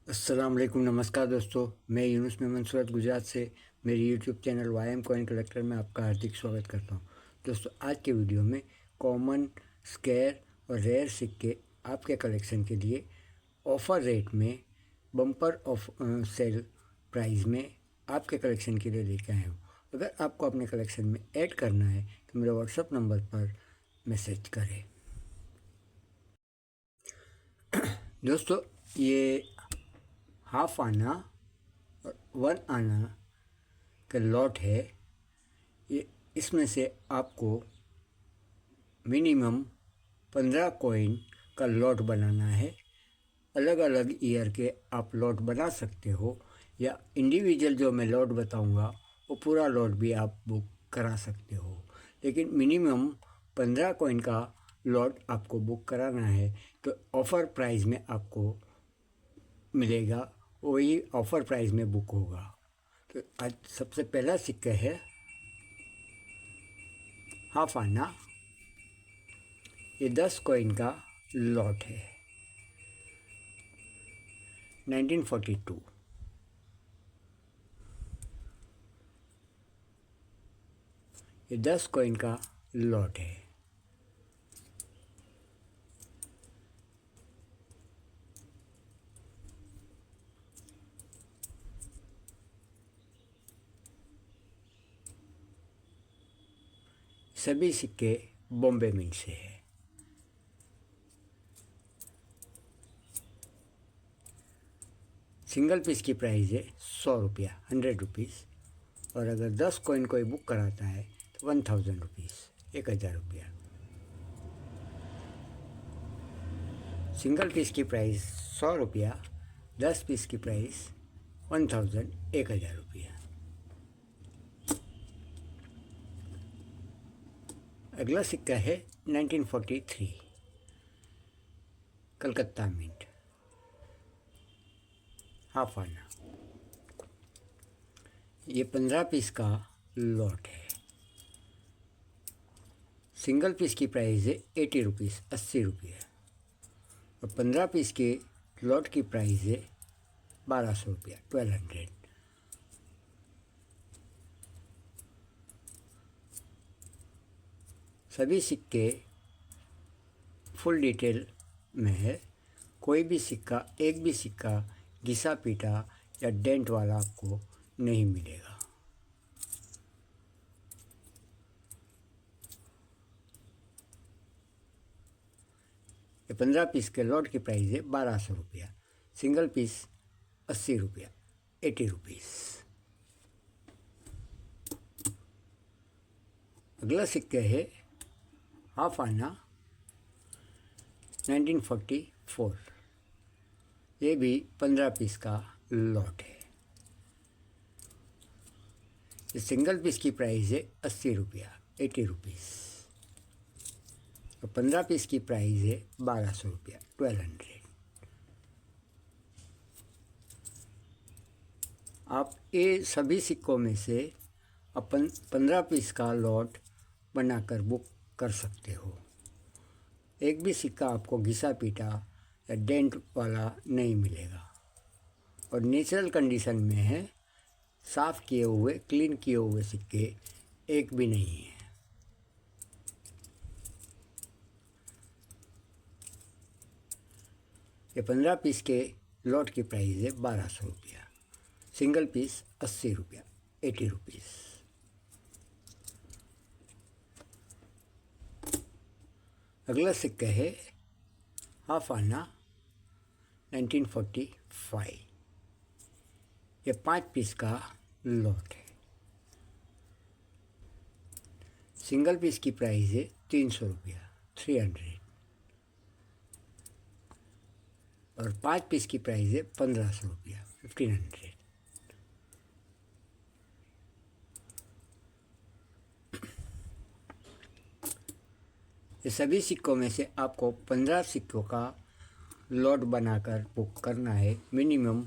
अस्सलाम वालेकुम, नमस्कार दोस्तों। मैं यूनुस मेमन सूरत गुजरात से मेरी यूट्यूब चैनल वाईएम कॉइन कलेक्टर में आपका हार्दिक स्वागत करता हूं। दोस्तों, आज के वीडियो में कॉमन, स्क्वायर और रेयर सिक्के आपके कलेक्शन के लिए ऑफ़र रेट में बम्पर ऑफ सेल प्राइस में आपके कलेक्शन के लिए लेके आया हूँ। अगर आपको अपने कलेक्शन में ऐड करना है तो मेरे व्हाट्सएप नंबर पर मैसेज करें। दोस्तों, ये हाफ आना और 1 आना का लॉट है। ये इसमें से आपको मिनिमम 15 कॉइन का लॉट बनाना है। अलग अलग ईयर के आप लॉट बना सकते हो, या इंडिविजुअल जो मैं लॉट बताऊंगा वो पूरा लॉट भी आप बुक करा सकते हो। लेकिन मिनिमम 15 कॉइन का लॉट आपको बुक कराना है तो ऑफ़र प्राइस में आपको मिलेगा, वही ऑफ़र प्राइस में बुक होगा। तो आज सबसे पहला सिक्का है हाफ आना। ये 10 कॉइन का लॉट है, 1942। ये 10 कॉइन का लॉट है। सभी सिक्के बॉम्बे मिंट से है। सिंगल पीस की प्राइस है 100 रुपया, 100 रुपीज़। और अगर 10 कॉइन कोई बुक कराता है तो 1000 रुपीज़, 1000 रुपया। सिंगल पीस की प्राइस 100 रुपया, 10 पीस की प्राइस 1000, 1000 रुपया। अगला सिक्का है 1943, कलकत्ता मिंट, हाफ आना। ये 15 पीस का लॉट है। सिंगल पीस की प्राइस है 80 रुपीज़, 80 रुपये। और 15 पीस के लॉट की प्राइस है 1200 रुपया, 1200। सभी सिक्के फुल डिटेल में है। कोई भी सिक्का, एक भी सिक्का घिसा पीटा या डेंट वाला आपको नहीं मिलेगा। ये 15 पीस के लॉट की प्राइस है 1200 रुपया। सिंगल पीस 80 रुपया, 80 रुपीज़। अगला सिक्का है हाफ आना, 1944। ये भी 15 पीस का लॉट है। ये सिंगल पीस की प्राइस है 80 रुपया, 80 रुपीज़। और 15 पीस की प्राइस है 1200 रुपया, 1200। आप ये सभी सिक्कों में से अपन 15 पीस का लॉट बनाकर बुक कर सकते हो। एक भी सिक्का आपको घिसा पीटा या डेंट वाला नहीं मिलेगा और नेचुरल कंडीशन में है। साफ़ किए हुए, क्लीन किए हुए सिक्के एक भी नहीं है। ये 15 पीस के लॉट की प्राइस है 1200 रुपया। सिंगल पीस 80 रुपया, 80 रुपीज़। अगला सिक्का है हाफ आना, 1945। ये 5 पीस का लॉट है। सिंगल पीस की प्राइस है 300 रुपया, 300। और 5 पीस की प्राइस है 1500 रुपया, 1500। ये सभी सिक्कों में से आपको 15 सिक्कों का लॉट बनाकर बुक करना है। मिनिमम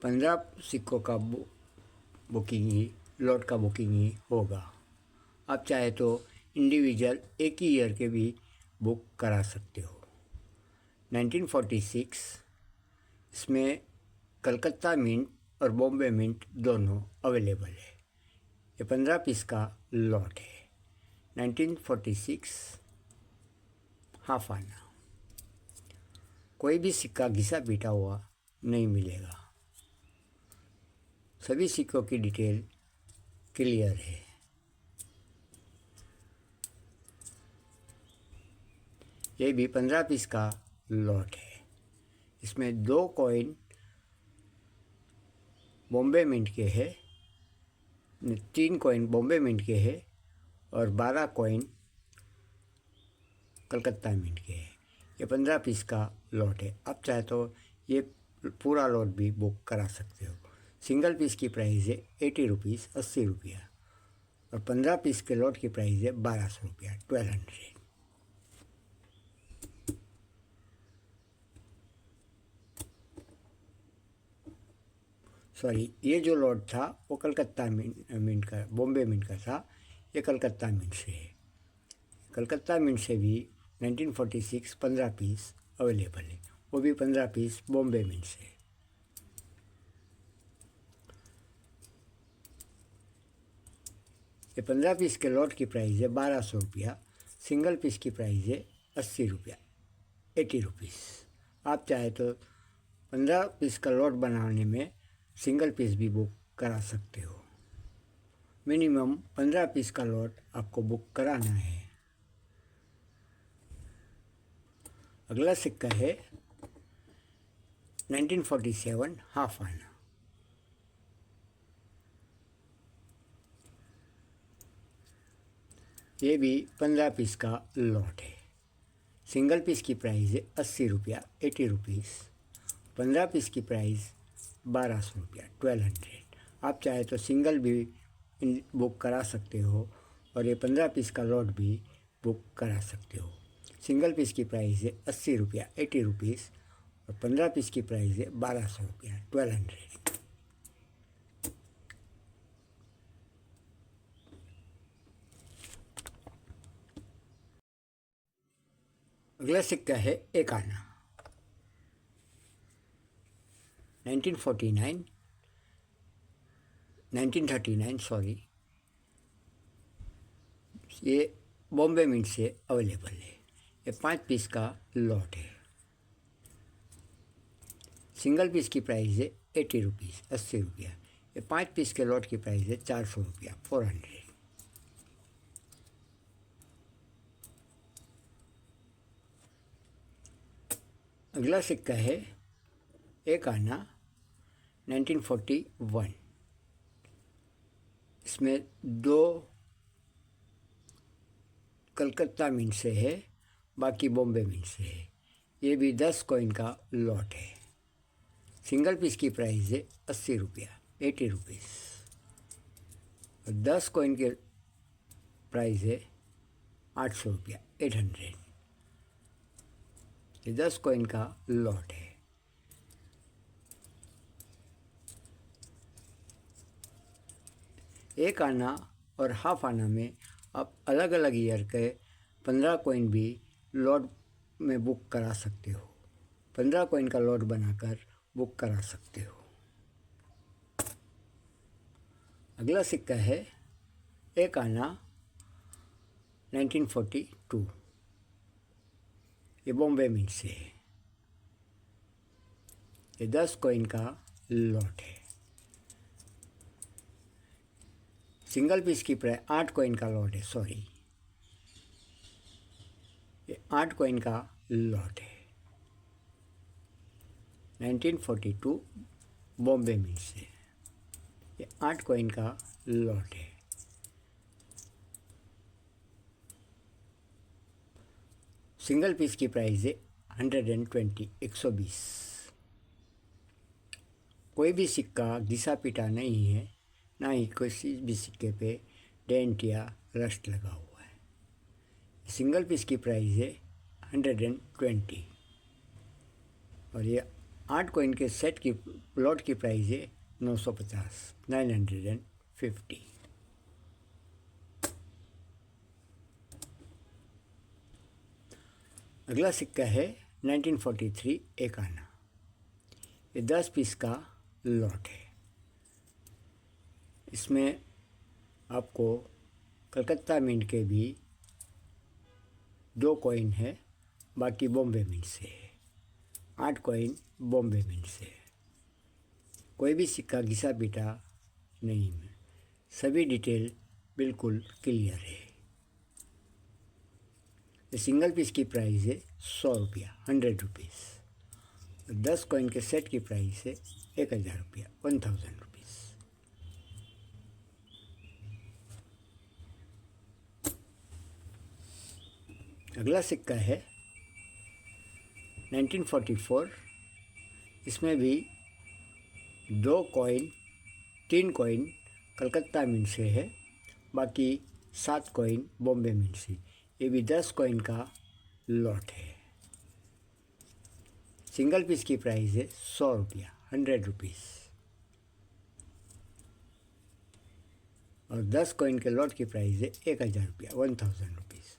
15 सिक्कों का बुकिंग ही, लॉट का बुकिंग ही होगा। आप चाहे तो इंडिविजुअल एक ही ईयर के भी बुक करा सकते हो। 1946, इसमें कलकत्ता मिंट और बॉम्बे मिंट दोनों अवेलेबल है। ये 15 पीस का लॉट है। 1946 हाफ आना। कोई भी सिक्का घिसा पीटा हुआ नहीं मिलेगा। सभी सिक्कों की डिटेल क्लियर है। ये भी 15 पीस का लॉट है। इसमें 2 कॉइन बॉम्बे मिंट के हैं, 3 कॉइन बॉम्बे मिंट के हैं और 12 कॉइन कलकत्ता मिंट के हैं। ये 15 पीस का लॉट है। आप चाहे तो ये पूरा लॉट भी बुक करा सकते हो। सिंगल पीस की प्राइस है 80 रुपीज़, 80 रुपया, और 15 पीस के लॉट की प्राइस है 1200 रुपया, 1200। सॉरी, ये जो लॉट था वो कलकत्ता मिंट का, बॉम्बे मिंट का था। ये कलकत्ता मिंट से है। कलकत्ता मिंट से भी 1946 15 पीस अवेलेबल है। वो भी 15 पीस बॉम्बे मिंट से है। ये 15 पीस के लॉट की प्राइस है 1200 रुपया। सिंगल पीस की प्राइस है 80 रुपया, 80 रुपीज़। आप चाहे तो 15 पीस का लॉट बनाने में सिंगल पीस भी बुक करा सकते हो। मिनिमम 15 पीस का लॉट आपको बुक कराना है। अगला सिक्का है 1947 हाफ आना। ये भी 15 पीस का लॉट है। सिंगल पीस की प्राइस है 80 रुपया, 80 रुपीज़। 15 पीस की प्राइस 1200 रुपया, 1200। आप चाहे तो सिंगल भी बुक करा सकते हो और ये 15 पीस का लॉट भी बुक करा सकते हो। सिंगल पीस की प्राइस है 80 रुपया, 80 रुपीज़, और 15 पीस की प्राइस है 1200 रुपया, 1200। अगला सिक्का है 1 आना। 1949 1939 सॉरी, ये बॉम्बे मिंट से अवेलेबल है। ये 5 पीस का लॉट है। सिंगल पीस की प्राइस है 80 रुपीज़, 80 रुपया। ये 5 पीस के लॉट की प्राइस है 400 रुपया, 400। अगला सिक्का है 1 आना 1941। इसमें 2 कलकत्ता मिंट से है, बाकी बॉम्बे मिंट से है। ये भी 10 कॉइन का लॉट है। सिंगल पीस की प्राइस है 80 रुपया, 80 रुपीज़, और 10 कॉइन के प्राइस है 800 रुपया, 800। ये 10 कॉइन का लॉट है। एक आना और हाफ आना में आप अलग अलग ईयर के 15 कॉइन भी लॉट में बुक करा सकते हो। 15 कॉइन का लॉट बनाकर बुक करा सकते हो। अगला सिक्का है 1 आना 1942। ये बॉम्बे मिंट से है। ये 10 कॉइन का लॉट है। सिंगल पीस की प्राइस 8 कॉइन का लॉट है, सॉरी, ये 8 कॉइन का लॉट है। 1942 बॉम्बे मिंट से, ये 8 कॉइन का लॉट है। सिंगल पीस की प्राइस है 120, 120। कोई भी सिक्का घिसा पिटा नहीं है, ना ही किसी भी सिक्के पे डेंट या रस्ट लगा हुआ है। सिंगल पीस की प्राइस है 120, और ये 8 कॉइन के सेट की लॉट की प्राइस है 950, 950। अगला सिक्का है 1943 1 आना। ये 10 पीस का लॉट है। इसमें आपको कलकत्ता मिंट के भी 2 कॉइन है, बाकी बॉम्बे मिंट से है। 8 कॉइन बॉम्बे मिंट से है। कोई भी सिक्का घिसा पीटा नहीं है, सभी डिटेल बिल्कुल क्लियर है। सिंगल पीस की प्राइस है 100 रुपया, 100 रुपीज़। 10 कॉइन के सेट की प्राइस है 1000 रुपया, 1000 रुपीज़। अगला सिक्का है 1944। इसमें भी 2 कॉइन, 3 कॉइन कलकत्ता मिंट से है, बाकी 7 कॉइन बॉम्बे मिंट से। ये भी 10 कॉइन का लॉट है। सिंगल पीस की प्राइस है 100 रुपया, 100 रुपीज़। और 10 कॉइन के लॉट की प्राइस है 1000 रुपया, 1000 रुपीज़।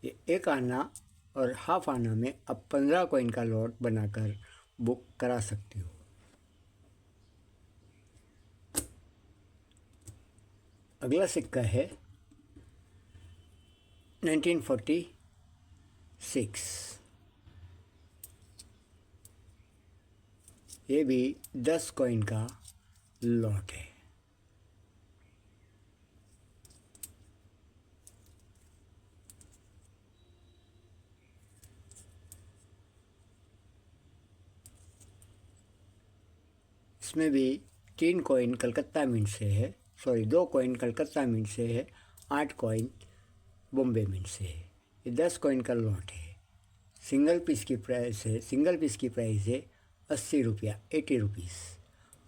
ये 1 आना और हाफ आना में आप 15 कॉइन का लॉट बनाकर बुक करा सकते हो। अगला सिक्का है 1946। ये भी 10 कॉइन का लॉट है। इसमें भी 3 कॉइन कलकत्ता मिंट से है, 2 कॉइन कलकत्ता मिंट से है, 8 कॉइन बॉम्बे मिंट से है। ये 10 कॉइन का लॉट है। सिंगल पीस की प्राइस है 80 रुपया, 80 रुपीज़।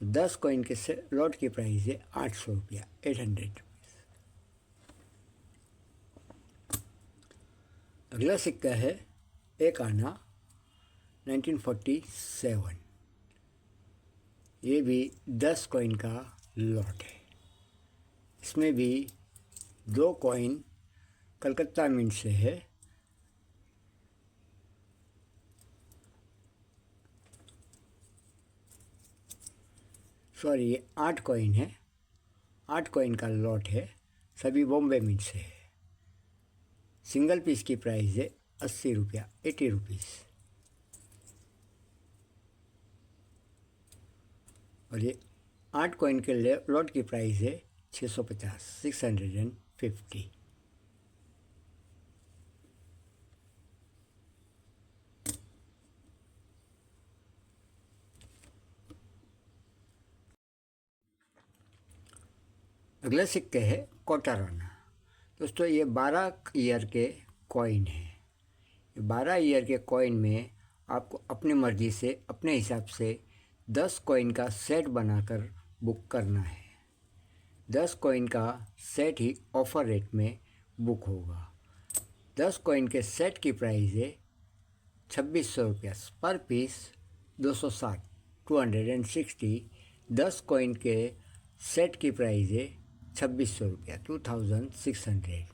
10 कॉइन के लॉट की प्राइस है 800 रुपया, 800 रुपीज़। अगला सिक्का है 1 आना 1947। ये भी 10 कॉइन का लॉट है। इसमें भी 2 कॉइन कलकत्ता मिंट से है, ये 8 कॉइन है, 8 कॉइन का लॉट है, सभी बॉम्बे मिंट से है। सिंगल पीस की प्राइस है 80 रुपया, 80 रुपीज़। और ये 8 कॉइन के लॉट की प्राइस है 650, 650। अगला सिक्के है क्वार्टर आना। दोस्तों ये 12 ईयर के कॉइन है। 12 ईयर के कॉइन में आपको अपनी मर्ज़ी से अपने हिसाब से 10 कॉइन का सेट बनाकर बुक करना है। 10 कॉइन का सेट ही ऑफ़र रेट में बुक होगा। 10 कॉइन के सेट की प्राइस है 2600 रुपया पर पीस, 260, 260। 10 कॉइन के सेट की प्राइस है 2600 रुपया, 2600।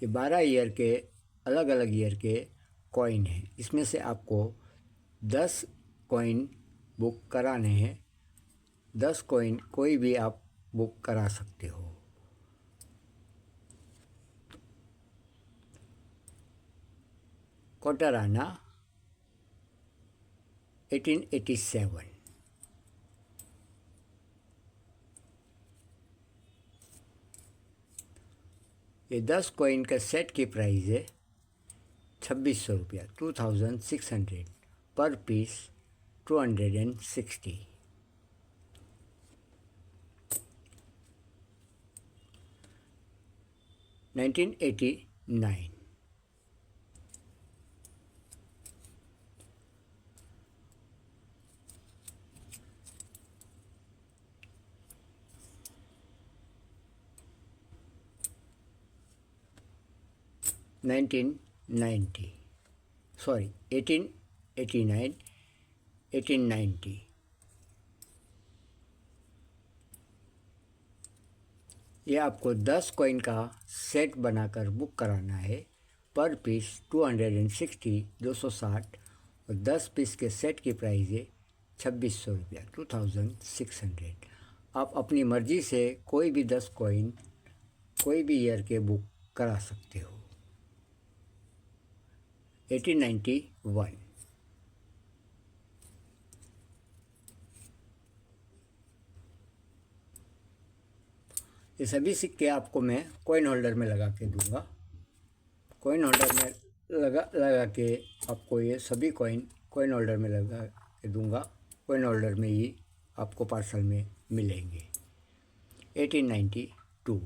ये 12 ईयर के अलग अलग ईयर के कॉइन हैं। इसमें से आपको 10 कॉइन बुक कराने हैं। 10 कॉइन कोई भी आप बुक करा सकते हो। क्वार्टर आना 1887। ये 10 कॉइन का सेट की प्राइस है 2600 रुपया, 2600 पर पीस, 260। नाइनटीन 89। नाइनटीन 1889, 1890। ये आपको 10 कॉइन का सेट बनाकर बुक कराना है। पर पीस 260, 260 और 10 पीस के सेट की प्राइस है 2600 रुपया, 2600। आप अपनी मर्ज़ी से कोई भी 10 कॉइन कोई भी ईयर के बुक करा सकते हो। 1891। ये सभी सिक्के आपको मैं कॉइन होल्डर में लगा के दूंगा। कॉइन होल्डर में लगा के आपको ये सभी कॉइन होल्डर में लगा के दूंगा। कॉइन होल्डर में ही आपको पार्सल में मिलेंगे। 1892।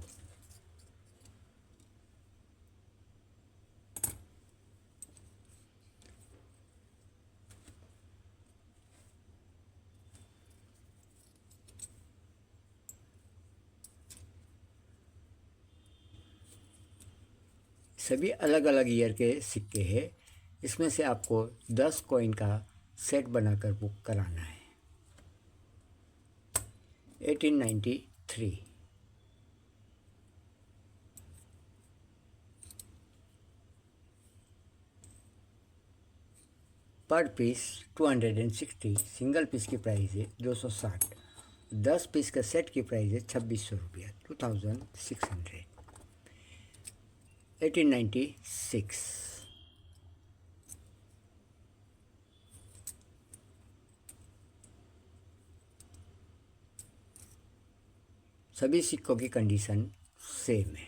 सभी अलग अलग ईयर के सिक्के हैं। इसमें से आपको 10 कॉइन का सेट बनाकर बुक कराना है। 1893। पर पीस 260। सिंगल पीस की प्राइस है 260। 10 पीस का सेट की प्राइस है 2600 रुपया, 2600। 1896। सभी सिक्कों की कंडीशन सेम है।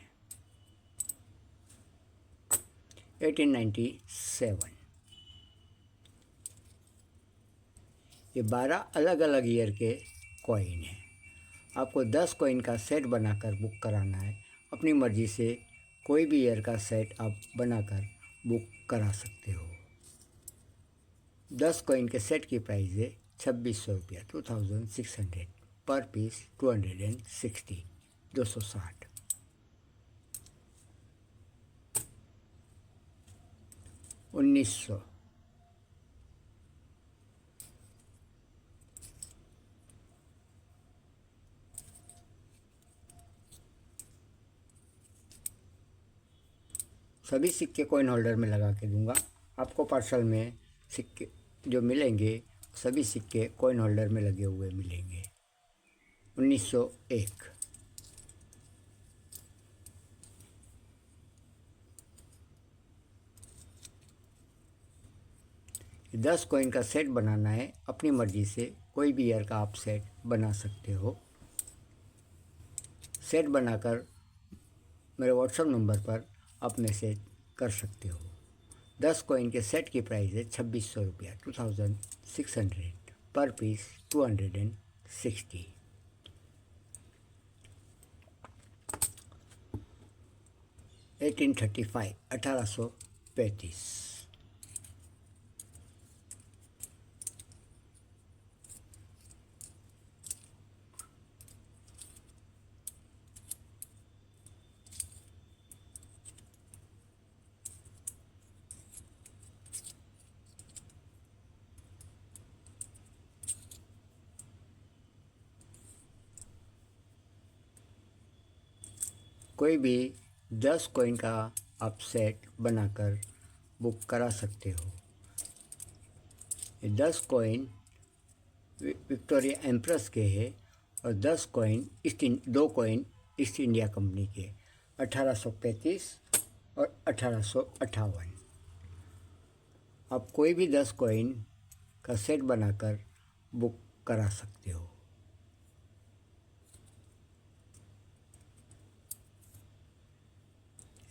1897। ये 12 अलग अलग ईयर के कॉइन हैं। आपको 10 कॉइन का सेट बनाकर बुक कराना है। अपनी मर्ज़ी से कोई भी ईयर का सेट आप बनाकर बुक करा सकते हो। 10 कॉइन के सेट की प्राइस है 2600 रुपया, 2600। पर पीस 260, 260। 1900। सभी सिक्के कॉइन होल्डर में लगा के दूंगा। आपको पार्सल में सिक्के जो मिलेंगे सभी सिक्के कॉइन होल्डर में लगे हुए मिलेंगे। 1901। 10 कॉइन का सेट बनाना है। अपनी मर्ज़ी से कोई भी ईयर का आप सेट बना सकते हो। सेट बनाकर मेरे व्हाट्सएप नंबर पर आप मैसेज कर सकते हो। 10 कॉइन के सेट की प्राइस है 2600 रुपया, 2600। पर पीस 260। 1835, 1835। कोई भी 10 कॉइन का आप सेट बनाकर बुक करा सकते हो। ये 10 कॉइन विक्टोरिया एम्प्रेस के हैं और 10 कॉइन दो कॉइन ईस्ट इंडिया कंपनी के, 1835 और 1858। आप कोई भी 10 कॉइन का सेट बनाकर बुक करा सकते हो।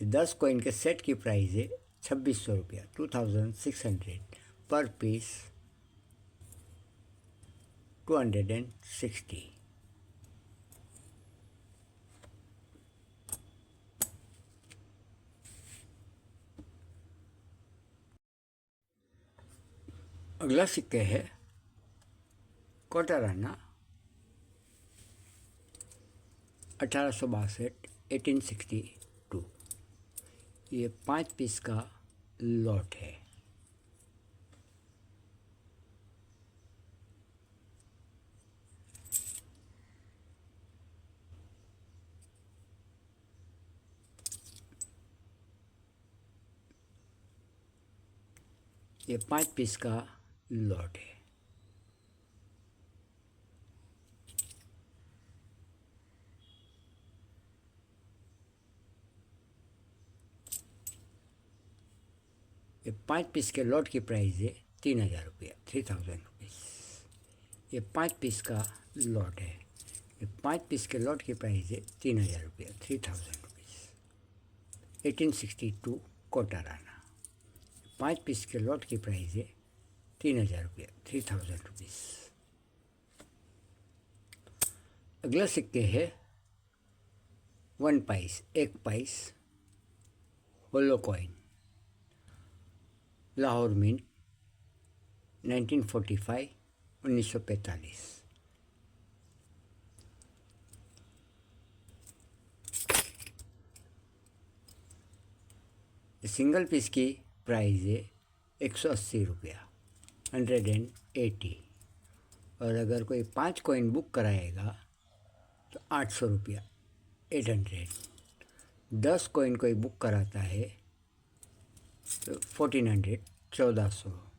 ये 10 कॉइन के सेट की प्राइस है 2600 रुपया, 2600। पर पीस 260। अगला सिक्के है कोटाराना, 1862, 1862। ये 5 पीस का लॉट है। ये 5 पीस का लॉट है। ये 5 पीस के लॉट की प्राइस है 3000 रुपया, 3000 रुपीज़। ये 5 पीस का लॉट है। ये 5 पीस के लॉट की प्राइस है 3000 रुपया, 3000 रुपीज़। 1862 कोटाराना। 5 पीस के लॉट की प्राइस है 3000 रुपया, 3000 रुपीज़। अगला सिक्के है 1 pice, 1 pice hollow coin, Lahore mint 1945, 1945। Single piece की प्राइस है 180 रुपया, 180। और अगर कोई 5 कॉइन बुक कराएगा तो 800 रुपया, 800। 10 कॉइन कोई बुक कराता है तो 1400, 1400।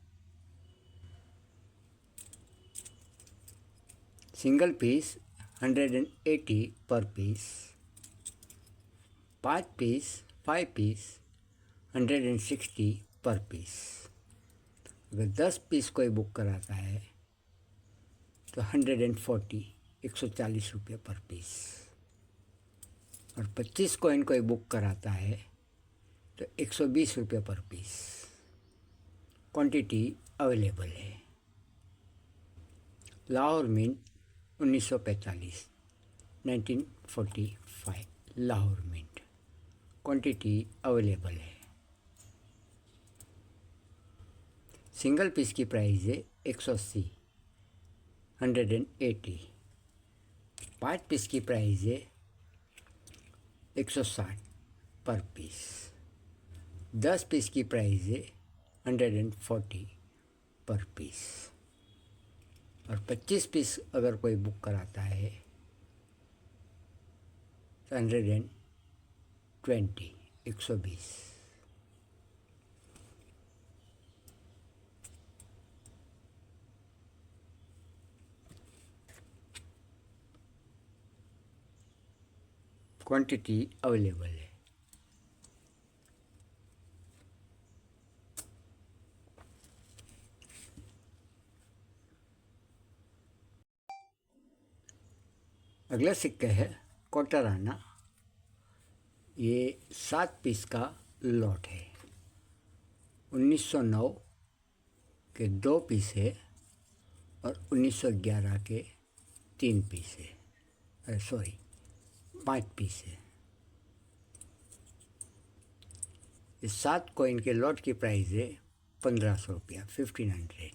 सिंगल पीस 180 पर पीस। 5 पीस, 5 पीस 160 पर पीस। अगर 10 पीस कोई बुक कराता है तो 140, 140 रुपये पर पीस। और 25 कॉइन कोई बुक कराता है तो 120 रुपये पर पीस। क्वांटिटी अवेलेबल है। Lahore mint 1945, 1945 Lahore mint. Quantity available है। सिंगल पीस की प्राइस है 180, 180। 5 पीस की प्राइस है 160 पर पीस। 10 पीस की प्राइस है 140 पर पीस। और 25 पीस अगर कोई बुक कराता है तो 120, 120। क्वांटिटी अवेलेबल है। अगला सिक्का है कोटाराना। ये 7 पीस का लॉट है। 1909 के 2 पीस है और 1911 के 3 पीस है। अरे सॉरी, 5 पीस है। इस 7 कॉइन के लॉट की प्राइस है 1500 रुपया, 1500।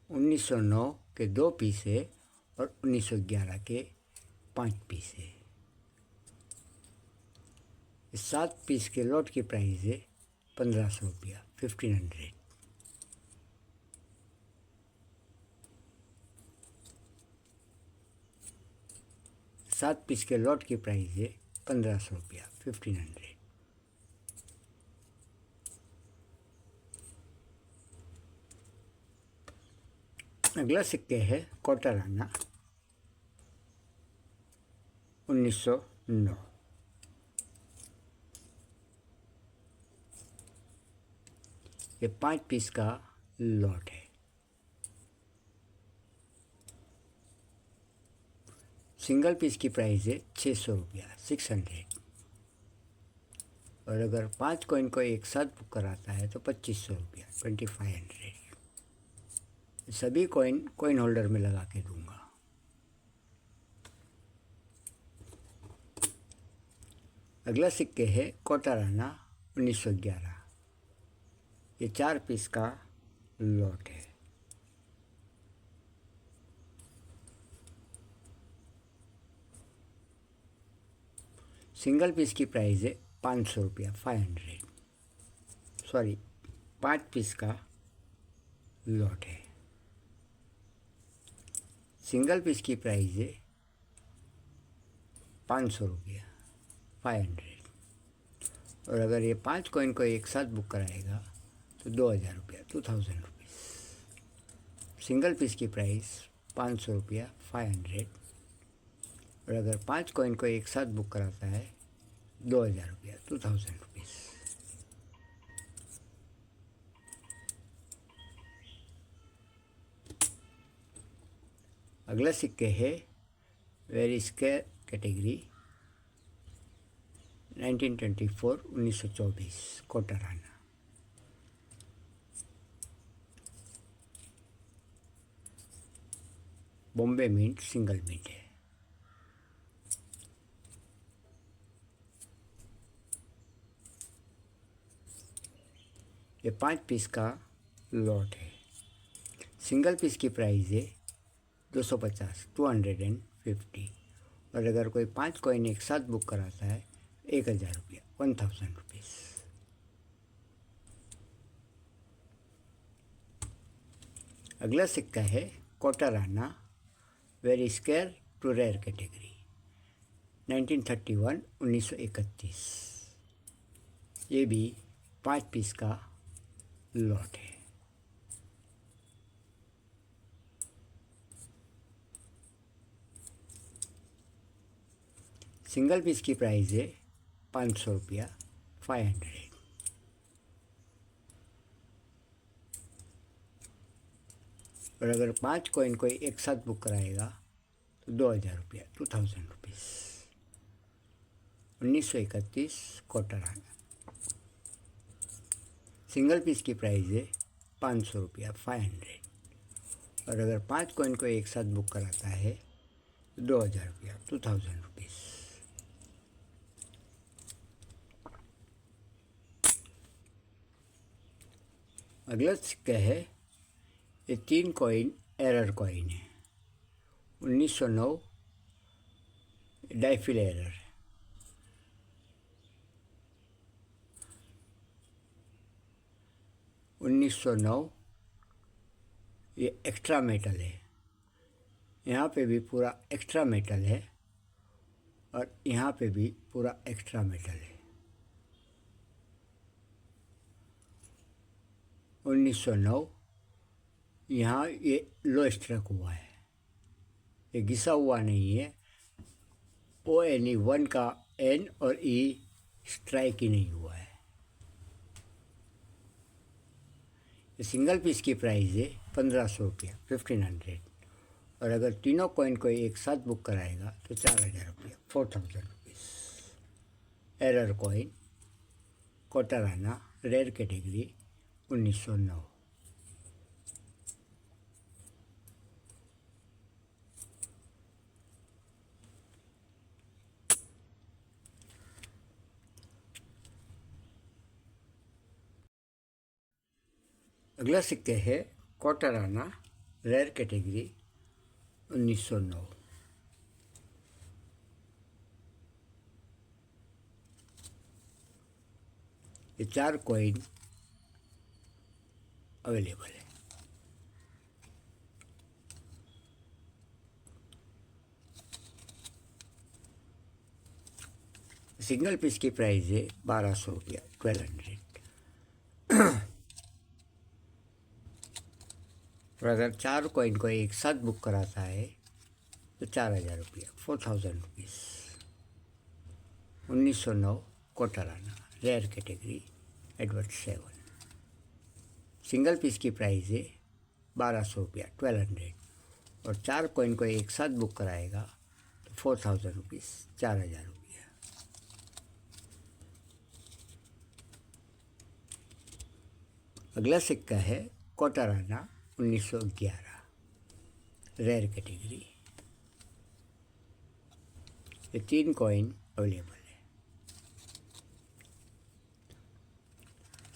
1909 के 2 पीस है और 1911 के 5 पीस है। इस 7 पीस के लॉट की प्राइस है 1500 रुपया, 1500। सात पीस के लॉट की प्राइस है 1500 रुपया, 1500। अगला सिक्के है कोटाराना 1909। ये 5 पीस का लॉट है। सिंगल पीस की प्राइस है 600 रुपया, 600। और अगर 5 कॉइन को एक साथ बुक कराता है तो 2500 रुपया, 2500। सभी कॉइन होल्डर में लगा के दूंगा। अगला सिक्के है कोटाराना 1911। ये 4 पीस का लॉट है। सिंगल पीस की प्राइस है 500 रुपया, 500। सॉरी, 5 पीस का लॉट है। सिंगल पीस की प्राइस है 500 रुपया, 500। और अगर ये 5 कॉइन को एक साथ बुक कराएगा तो 2000 रुपया 2000 रुपीज़। सिंगल पीस की प्राइस 500 रुपया 500। और अगर 5 कॉइन को एक साथ बुक कराता है 2000 रुपया 2000 रुपीज़। अगला सिक्के है वेरी स्क्वायर कैटेगरी 1924 कोटाराना। बॉम्बे मिंट सिंगल मिंट है। ये 5 पीस का लॉट है। सिंगल पीस की प्राइस है 250 250। और अगर कोई 5 कॉइन एक साथ बुक कराता है 1000 रुपया 1000 रुपीज़। अगला सिक्का है कोटाराना very square to rare category 1931 ये भी 5 पीस का लॉट है। सिंगल पीस की प्राइस है 500 रुपया 500। और अगर 5 कॉइन कोई एक साथ बुक कराएगा तो 2000 रुपया 2000 रुपीज़। 1931 कोटाराना। सिंगल पीस की प्राइस है 500 रुपया 500। और अगर 5 कॉइन को एक साथ बुक कराता है तो 2000 रुपया 2000 रुपीज़। अगला सिक्का है ये 3 कॉइन एरर कॉइन है 1909 डाइफिल एरर। 1909 ये एक्स्ट्रा मेटल है। यहाँ पे भी पूरा एक्स्ट्रा मेटल है और यहाँ पे भी पूरा एक्स्ट्रा मेटल है। 1909 यहाँ ये लो स्ट्रक हुआ है, ये घिसा हुआ नहीं है। ONE1 का N और E स्ट्राइक ही नहीं हुआ है। ये सिंगल पीस की प्राइस है 1500 रुपया 1500। और अगर तीनों कॉइन को एक साथ बुक कराएगा तो 4000 रुपया 4000 रुपीज़। एरर कॉइन कोटाराना रेयर कैटेगरी 1909। अगला सिक्के है कोटाराना रेयर कैटेगरी 1909। ये 4 कॉइन अवेलेबल है। सिंगल पीस की प्राइस है 1200 रुपया 1200। और अगर 4 कॉइन को एक साथ बुक कराता है तो 4000 रुपया 4000 रुपीज़। 1909 कोटाराना rare category Edward 7। Single piece की प्राइस है 1200 रुपया 1200। और 4 कॉइन को एक साथ बुक कराएगा तो 4000 रुपीज़ 4000 रुपया। अगला सिक्का है कोटाराना 1911 रेयर कैटेगरी। ये 3 कॉइन अवेलेबल है।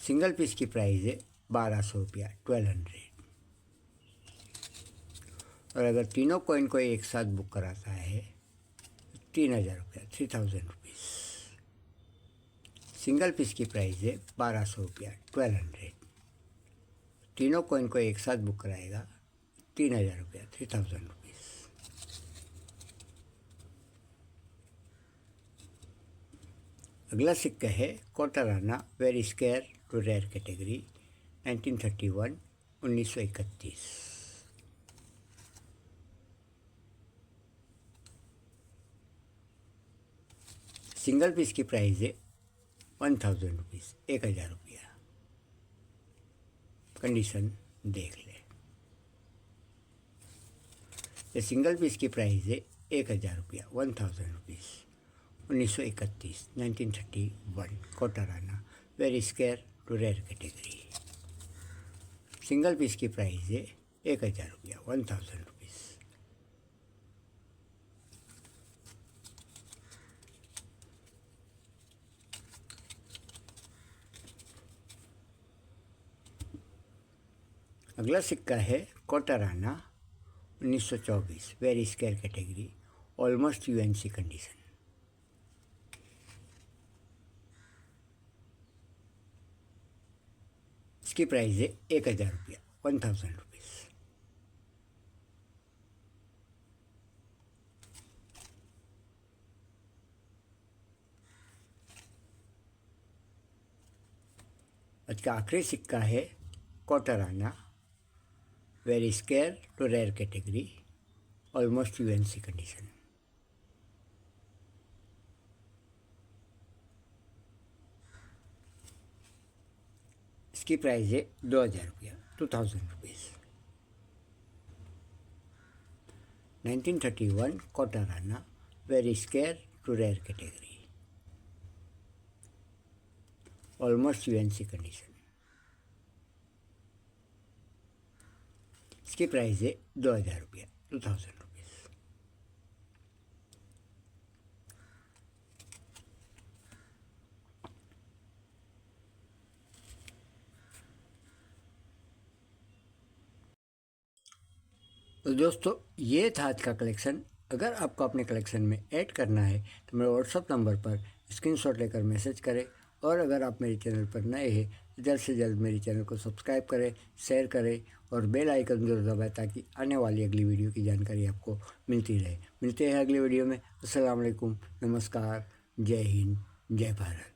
सिंगल पीस की प्राइस है 1200 रुपया 1200। और अगर तीनों कॉइन को एक साथ बुक कराता है तो 3000 रुपया 3000 रुपीज़। सिंगल पीस की प्राइस है 1200 रुपया 1200। तीनों कॉइन को एक साथ बुक कराएगा 3000 रुपया 3000 रुपीज़। अगला सिक्का है कोटाराना very square to rare category 1931 1931। Single piece की प्राइस है 1000 रुपीज़, 1000 रुपया। कंडीशन देख ले। ये सिंगल पीस की प्राइस है 1000 रुपया, 1000 रुपीज़। 1931 1931 कोटाराना, very scarce to rare category. Single piece की प्राइस है 1000 रुपया, 1000 रुपीज़। अगला सिक्का है कोटाराना 1924, very scarce category, almost UNC condition. इसकी प्राइस है 1000 रुपया, 1000 रुपीज़। आज का आखिरी सिक्का है कोटाराना, very scarce to rare category, almost UNC condition. इसकी प्राइस है 2000 रुपया, 2000 रुपीज़। 1931 कोटाराना, very scarce to rare category, almost UNC condition. इसकी प्राइस है 2000 रुपया, 2000 रुपीज़। तो दोस्तों ये था आज का कलेक्शन। अगर आपको अपने कलेक्शन में ऐड करना है तो मेरे व्हाट्सअप नंबर पर स्क्रीनशॉट लेकर मैसेज करें। और अगर आप मेरे चैनल पर नए हैं तो जल्द से जल्द मेरे चैनल को सब्सक्राइब करें, शेयर करें और बेल आइकन जरूर दबाएं ताकि आने वाली अगली वीडियो की जानकारी आपको मिलती रहे। मिलते हैं अगली वीडियो में। अस्सलाम वालेकुम, नमस्कार, जय हिंद, जय भारत।